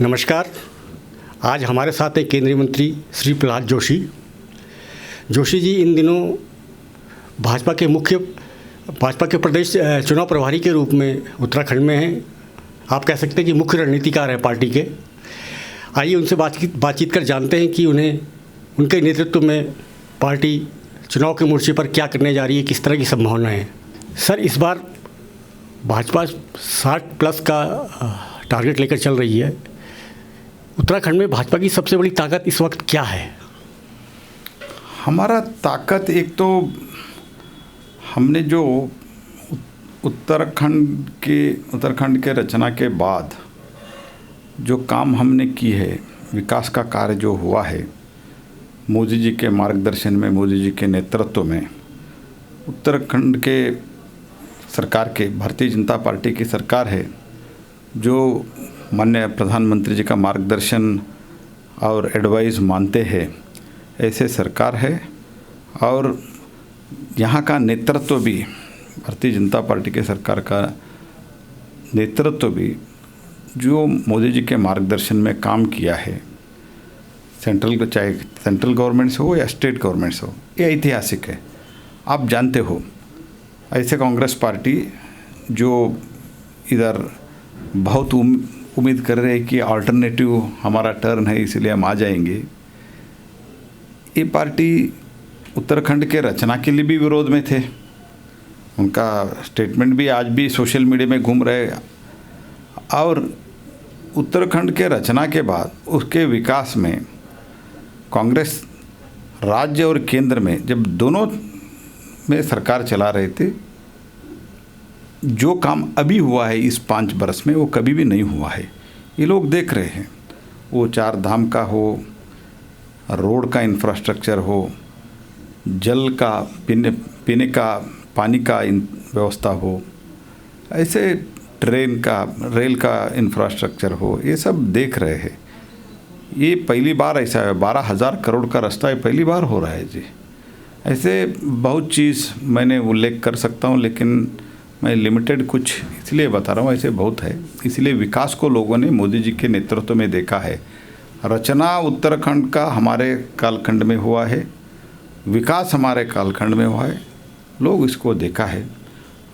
नमस्कार। आज हमारे साथ एक केंद्रीय मंत्री श्री प्रहलाद जोशी जी इन दिनों भाजपा के प्रदेश चुनाव प्रभारी के रूप में उत्तराखंड में हैं। आप कह सकते हैं कि मुख्य रणनीतिकार हैं पार्टी के। आइए उनसे बातचीत कर जानते हैं कि उनके नेतृत्व में पार्टी चुनाव के मोर्चे पर क्या करने जा रही है, किस तरह की संभावनाएं हैं। सर, इस बार भाजपा 60+ का टारगेट लेकर चल रही है। उत्तराखंड में भाजपा की सबसे बड़ी ताकत इस वक्त क्या है? हमारा ताकत एक तो हमने जो उत्तराखंड के रचना के बाद जो काम हमने की है, विकास का कार्य जो हुआ है, मोदी जी के मार्गदर्शन में, मोदी जी के नेतृत्व में, उत्तराखंड के सरकार के भारतीय जनता पार्टी की सरकार है जो माननीय प्रधानमंत्री जी का मार्गदर्शन और एडवाइस मानते हैं, ऐसे सरकार है। और यहाँ का नेतृत्व भी, भारतीय जनता पार्टी के सरकार का नेतृत्व भी जो मोदी जी के मार्गदर्शन में काम किया है, चाहे सेंट्रल गवर्नमेंट से हो या स्टेट गवर्नमेंट से हो, ये ऐतिहासिक है। आप जानते हो, ऐसे कांग्रेस पार्टी जो इधर बहुत उम्मीद कर रहे हैं कि अल्टरनेटिव हमारा टर्न है इसलिए हम आ जाएंगे, ये पार्टी उत्तराखंड के रचना के लिए भी विरोध में थे। उनका स्टेटमेंट भी आज भी सोशल मीडिया में घूम रहे। और उत्तराखंड के रचना के बाद उसके विकास में कांग्रेस राज्य और केंद्र में जब दोनों में सरकार चला रहे थे, जो काम अभी हुआ है इस 5 वर्ष में वो कभी भी नहीं हुआ है। ये लोग देख रहे हैं, वो 4 धाम का हो, रोड का इंफ्रास्ट्रक्चर हो, जल का पीने का पानी का व्यवस्था हो, ऐसे ट्रेन का, रेल का इंफ्रास्ट्रक्चर हो, ये सब देख रहे हैं। ये पहली बार ऐसा है, 12,000 करोड़ का रास्ता है, पहली बार हो रहा है जी। ऐसे बहुत चीज़ मैंने उल्लेख कर सकता हूँ, लेकिन मैं लिमिटेड कुछ इसलिए बता रहा हूँ, ऐसे बहुत है। इसलिए विकास को लोगों ने मोदी जी के नेतृत्व में देखा है। रचना उत्तराखंड का हमारे कालखंड में हुआ है, विकास हमारे कालखंड में हुआ है, लोग इसको देखा है।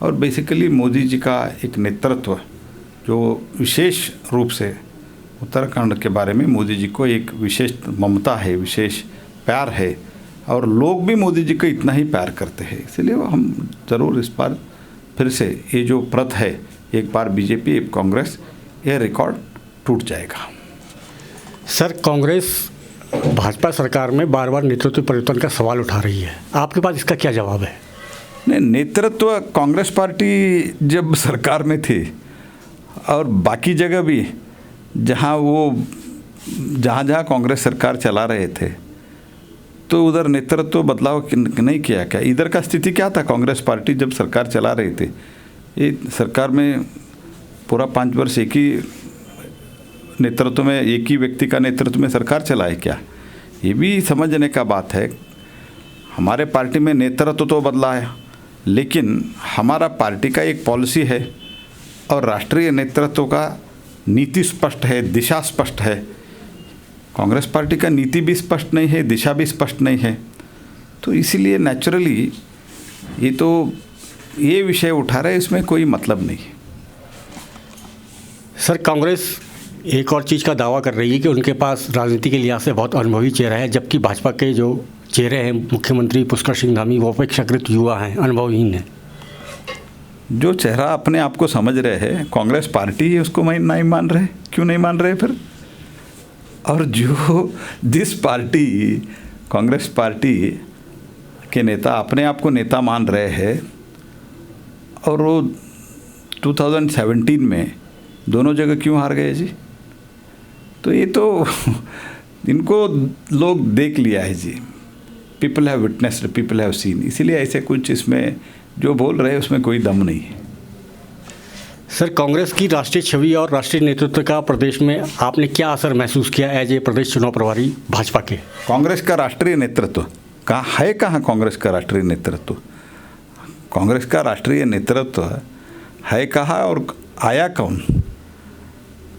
और बेसिकली मोदी जी का एक नेतृत्व जो विशेष रूप से उत्तराखंड के बारे में मोदी जी को एक विशेष ममता है, विशेष प्यार है, और लोग भी मोदी जी को इतना ही प्यार करते हैं। इसलिए हम ज़रूर इस बार फिर से ये जो प्रथा है, एक बार बीजेपी एक कांग्रेस, ये रिकॉर्ड टूट जाएगा। सर, कांग्रेस भाजपा सरकार में बार बार नेतृत्व परिवर्तन का सवाल उठा रही है, आपके पास इसका क्या जवाब है? नहीं, नेतृत्व कांग्रेस पार्टी जब सरकार में थी और बाकी जगह भी जहाँ कांग्रेस सरकार चला रहे थे, तो उधर नेतृत्व बदलाव नहीं किया क्या? इधर का स्थिति क्या था? कांग्रेस पार्टी जब सरकार चला रही थी, ये सरकार में पूरा 5 वर्ष एक ही नेतृत्व में, एक ही व्यक्ति का नेतृत्व में सरकार चलाए क्या? ये भी समझने का बात है। हमारे पार्टी में नेतृत्व तो बदला है, लेकिन हमारा पार्टी का एक पॉलिसी है और राष्ट्रीय नेतृत्व का नीति स्पष्ट है, दिशा स्पष्ट है। कांग्रेस पार्टी का नीति भी स्पष्ट नहीं है, दिशा भी स्पष्ट नहीं है। तो इसीलिए नेचुरली ये विषय उठा रहे, इसमें कोई मतलब नहीं है। सर, कांग्रेस एक और चीज़ का दावा कर रही है कि उनके पास राजनीति के लिहाज से बहुत अनुभवी चेहरा है, जबकि भाजपा के जो चेहरे हैं, मुख्यमंत्री पुष्कर सिंह धामी, वो अपेक्षाकृत युवा हैं, अनुभवहीन हैं। जो चेहरा अपने आप को समझ रहे हैं कांग्रेस पार्टी है, उसको नहीं मान रहे, क्यों नहीं मान रहे फिर? और जिस पार्टी, कांग्रेस पार्टी के नेता अपने आप को नेता मान रहे हैं, और वो 2017 में दोनों जगह क्यों हार गए जी? तो ये तो इनको लोग देख लिया है जी। People have witnessed, people have seen. इसीलिए ऐसे कुछ इसमें जो बोल रहे हैं उसमें कोई दम नहीं है। सर, कांग्रेस की राष्ट्रीय छवि और राष्ट्रीय नेतृत्व का प्रदेश में आपने क्या असर महसूस किया एज ए प्रदेश चुनाव प्रभारी भाजपा के? कांग्रेस का राष्ट्रीय नेतृत्व कहाँ कांग्रेस का राष्ट्रीय नेतृत्व? कांग्रेस का राष्ट्रीय नेतृत्व है कहाँ और आया कौन?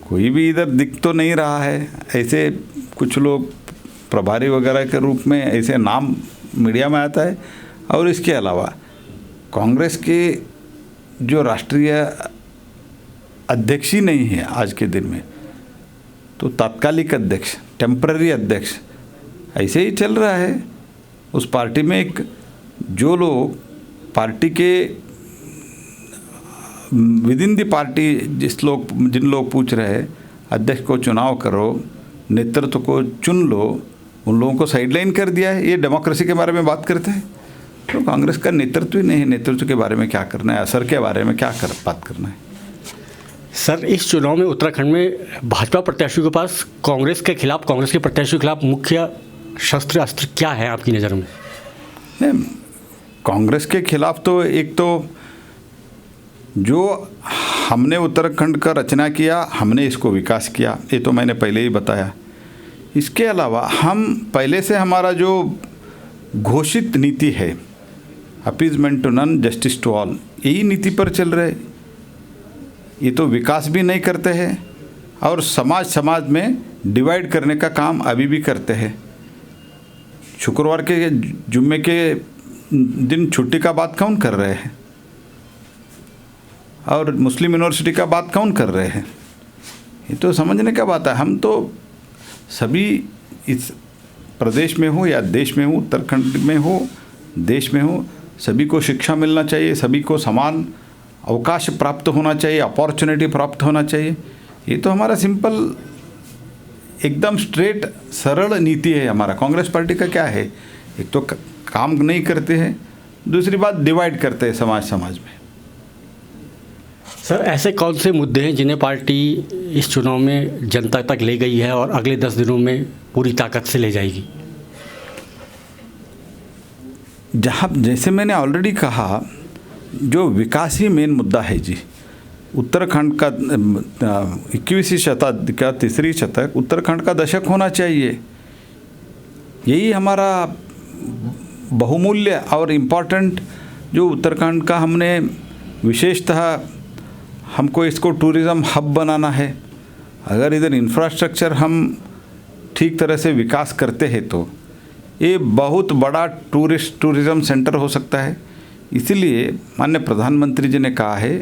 कोई भी इधर दिख तो नहीं रहा है। ऐसे कुछ लोग प्रभारी वगैरह के रूप में ऐसे नाम मीडिया में आता है। और इसके अलावा कांग्रेस के जो राष्ट्रीय अध्यक्ष ही नहीं है आज के दिन में, तो तात्कालिक अध्यक्ष, टेम्पररी अध्यक्ष ऐसे ही चल रहा है उस पार्टी में। एक जो लोग पार्टी के विद इन द पार्टी जिन लोग पूछ रहे हैं अध्यक्ष को चुनाव करो, नेतृत्व को चुन लो, उन लोगों को साइडलाइन कर दिया है। ये डेमोक्रेसी के बारे में बात करते हैं। तो कांग्रेस का नेतृत्व ही नहीं है। नेतृत्व के बारे में क्या करना है, असर के बारे में बात करना है। सर, इस चुनाव में उत्तराखंड में भाजपा प्रत्याशियों के पास कांग्रेस के प्रत्याशियों के खिलाफ मुख्य शस्त्र अस्त्र क्या है आपकी नज़र में? नहीं, कांग्रेस के खिलाफ तो एक तो जो हमने उत्तराखंड का रचना किया, हमने इसको विकास किया, ये तो मैंने पहले ही बताया। इसके अलावा हम पहले से हमारा जो घोषित नीति है, appeasement to none, justice to all, यही नीति पर चल रहे। ये तो विकास भी नहीं करते हैं और समाज में डिवाइड करने का काम अभी भी करते हैं। शुक्रवार के जुम्मे के दिन छुट्टी का बात कौन कर रहे हैं और मुस्लिम यूनिवर्सिटी का बात कौन कर रहे हैं? ये तो समझने का बात है। हम तो सभी इस प्रदेश में हो या देश में हो, उत्तराखंड में हो, देश में हो, सभी को शिक्षा मिलना चाहिए, सभी को समान अवकाश प्राप्त होना चाहिए, अपॉर्चुनिटी प्राप्त होना चाहिए। ये तो हमारा सिंपल एकदम स्ट्रेट सरल नीति है हमारा। कांग्रेस पार्टी का क्या है, एक तो काम नहीं करते हैं, दूसरी बात डिवाइड करते हैं समाज में। सर, ऐसे कौन से मुद्दे हैं जिन्हें पार्टी इस चुनाव में जनता तक ले गई है और अगले 10 दिनों में पूरी ताकत से ले जाएगी? जैसे मैंने ऑलरेडी कहा, जो विकास ही मेन मुद्दा है जी। उत्तराखंड का 21वीं शताब्दी का तीसरी शतक उत्तराखंड का दशक होना चाहिए। यही हमारा बहुमूल्य और इम्पॉर्टेंट जो उत्तराखंड का हमने विशेषतः हमको इसको टूरिज़्म हब बनाना है। अगर इधर इंफ्रास्ट्रक्चर हम ठीक तरह से विकास करते हैं तो ये बहुत बड़ा टूरिज़्म सेंटर हो सकता है। इसीलिए माननीय प्रधानमंत्री जी ने कहा है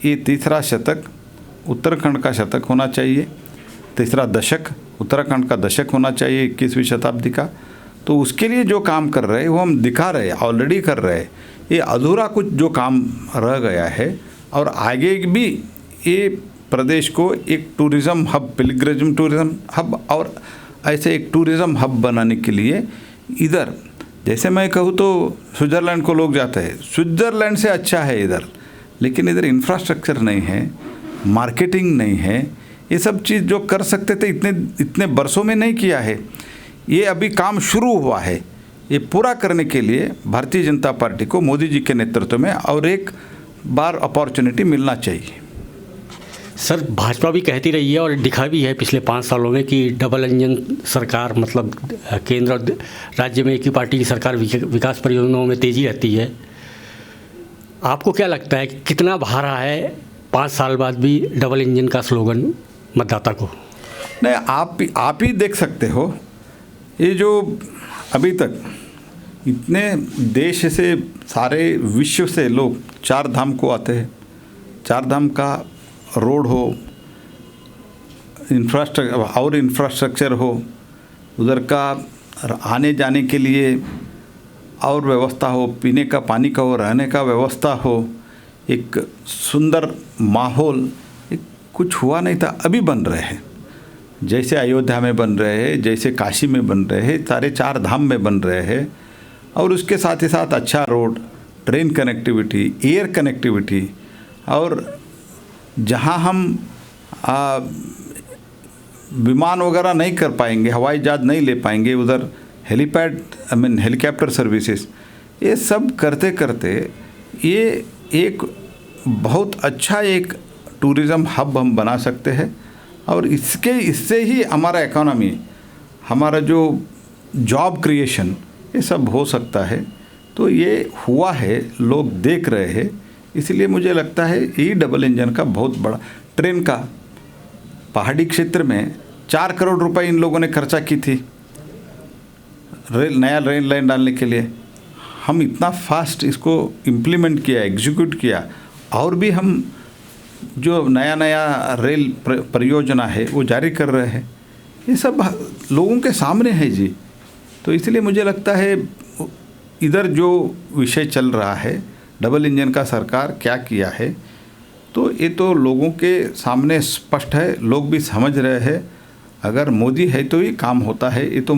ये तीसरा शतक उत्तराखंड का शतक होना चाहिए, तीसरा दशक उत्तराखंड का दशक होना चाहिए 21वीं शताब्दी का। तो उसके लिए जो काम कर रहे हैं वो हम दिखा रहे हैं, ऑलरेडी कर रहे हैं। ये अधूरा कुछ जो काम रह गया है और आगे भी ये प्रदेश को एक tourism hub, Pilgrim tourism hub और ऐसे एक टूरिज़्म हब बनाने के लिए इधर, जैसे मैं कहूँ तो स्विट्ज़रलैंड को लोग जाते हैं, स्विट्ज़रलैंड से अच्छा है इधर, लेकिन इधर इंफ्रास्ट्रक्चर नहीं है, मार्केटिंग नहीं है। ये सब चीज़ जो कर सकते थे इतने बरसों में नहीं किया है। ये अभी काम शुरू हुआ है। ये पूरा करने के लिए भारतीय जनता पार्टी को मोदी जी के नेतृत्व में और एक बार अपॉर्चुनिटी मिलना चाहिए। सर, भाजपा भी कहती रही है और दिखा भी है पिछले 5 सालों में कि डबल इंजन सरकार, मतलब केंद्र और राज्य में एक ही पार्टी की सरकार विकास परियोजनाओं में तेज़ी रहती है। आपको क्या लगता है कितना भारा है 5 साल बाद भी डबल इंजन का स्लोगन मतदाता को? नहीं, आप ही देख सकते हो। ये जो अभी तक इतने देश से, सारे विश्व से लोग 4 धाम को आते हैं। 4 धाम का रोड हो, इंफ्रास्ट्रक्चर हो, उधर का आने जाने के लिए और व्यवस्था हो, पीने का पानी का हो, रहने का व्यवस्था हो, एक सुंदर माहौल, एक कुछ हुआ नहीं था, अभी बन रहे हैं। जैसे अयोध्या में बन रहे हैं, जैसे काशी में बन रहे हैं, सारे 4 धाम में बन रहे हैं। और उसके साथ ही साथ अच्छा road, train connectivity, air connectivity, और जहाँ हम विमान वगैरह नहीं कर पाएंगे, हवाई जहाज़ नहीं ले पाएंगे, उधर हेलीपैड, हेलीकॉप्टर सर्विसेज, ये सब करते करते ये एक बहुत अच्छा एक टूरिज़्म हब हम बना सकते हैं। और इससे ही हमारा इकोनॉमी, हमारा जो जॉब क्रिएशन, ये सब हो सकता है। तो ये हुआ है, लोग देख रहे हैं। इसलिए मुझे लगता है ये डबल इंजन का बहुत बड़ा, ट्रेन का पहाड़ी क्षेत्र में 4 करोड़ रुपए इन लोगों ने खर्चा की थी नया रेल लाइन डालने के लिए। हम इतना फास्ट इसको इम्प्लीमेंट किया, एग्जीक्यूट किया, और भी हम जो नया नया रेल परियोजना है वो जारी कर रहे हैं। ये सब लोगों के सामने है जी। तो इसलिए मुझे लगता है इधर जो विषय चल रहा है, डबल इंजन का सरकार क्या किया है, तो ये तो लोगों के सामने स्पष्ट है, लोग भी समझ रहे हैं। अगर मोदी है तो ही काम होता है, ये तो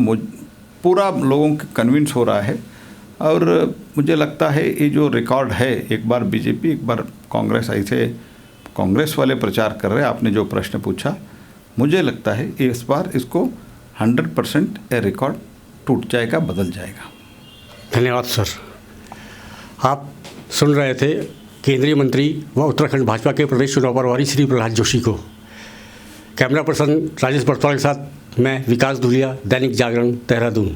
पूरा लोगों को कन्विंस हो रहा है। और मुझे लगता है ये जो रिकॉर्ड है, एक बार बीजेपी एक बार कांग्रेस, ऐसे कांग्रेस वाले प्रचार कर रहे हैं। आपने जो प्रश्न पूछा, मुझे लगता है इस बार इसको 100% ये रिकॉर्ड टूट जाएगा, बदल जाएगा। धन्यवाद सर। आप सुन रहे थे केंद्रीय मंत्री व उत्तराखंड भाजपा के प्रदेश चुनाव प्रभारी श्री प्रहलाद जोशी को। कैमरा पर्सन राजेश बरतवाल के साथ मैं विकास धुलिया, दैनिक जागरण, देहरादून।